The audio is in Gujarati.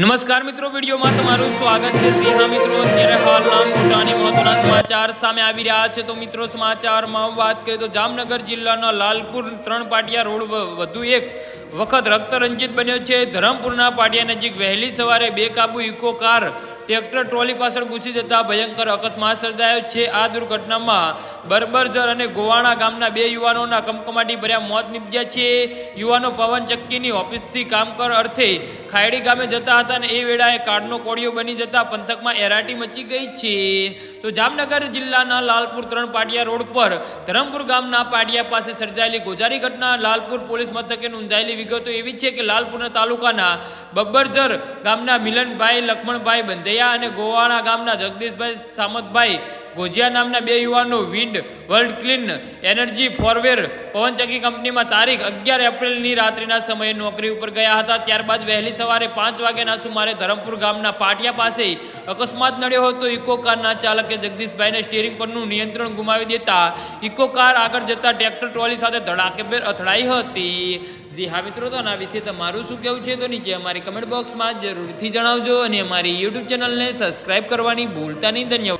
નમસ્કાર મિત્રો, વિડીયોમાં તમારું સ્વાગત છે। જી હા મિત્રો, અત્યારે હાલના મોટા અને મહત્વના સમાચાર સામે આવી રહ્યા છે। તો મિત્રો, સમાચારમાં વાત કરીએ તો જામનગર જિલ્લાના લાલપુર 3 પાટિયા રોડ વધુ એક વખત રક્તરંજિત બન્યો છે। ધરમપુરના પાટિયા નજીક વહેલી સવારે બેકાબુ ઇકો કાર ટ્રેક્ટર ટ્રોલી પાછળ ઘૂસી જતા ભયંકર અકસ્માત સર્જાયો છે। આ દુર્ઘટનામાં બરબરજર અને ગોવાણા ગામના 2 યુવાનોના કમકમાટી ભર્યા મોત નીપજ્યા છે। યુવાનો પવન ચક્કીની ઓફિસથી કામ કર અર્થે ખાયડી ગામે જતા હતા અને એ વેળાએ કારનો કોળિયો બની જતા પંથકમાં એરાટી મચી ગઈ છે। તો જામનગર જિલ્લાના લાલપુર 3 પાટિયા રોડ પર ધરમપુર ગામના પાટિયા પાસે સર્જાયેલી ગોજારી ઘટના લાલપુર પોલીસ મથકે નોંધાયેલી વિગતો એવી છે કે લાલપુરના તાલુકાના બબ્બરજર ગામના મિલનભાઈ લક્ષ્મણભાઈ બંધૈયા અને ગોવાણા ગામના જગદીશભાઈ સામતભાઈ ગોજિયા નામના 2 યુવાનો વિન્ડ વર્લ્ડ ક્લીન એનર્જી ફોરવેર પવનચક્કી કંપનીમાં તારીખ 11 એપ્રિલની રાત્રિના સમયે નોકરી ઉપર ગયા હતા। ત્યારબાદ વહેલી સવારે 5 વાગ્યાના સુમારે ધરમપુર ગામના પાટિયા પાસે અકસ્માત નડ્યો હતો। ઇકો કારના ચાલકે જગદીશભાઈને સ્ટીરિંગ પરનું નિયંત્રણ ગુમાવી દેતા ઇકો કાર આગળ જતા ટ્રેક્ટર ટ્રોલી સાથે ધડાકેભેર અથડાઈ હતી। જી હા મિત્રો, તો આના વિશે તમારું શું કહેવું છે તો નીચે અમારી કમેન્ટ બોક્સમાં જરૂરથી જણાવજો અને અમારી યુટ્યુબ ચેનલને સબસ્ક્રાઈબ કરવાની ભૂલતા નહીં। ધન્યવાદ।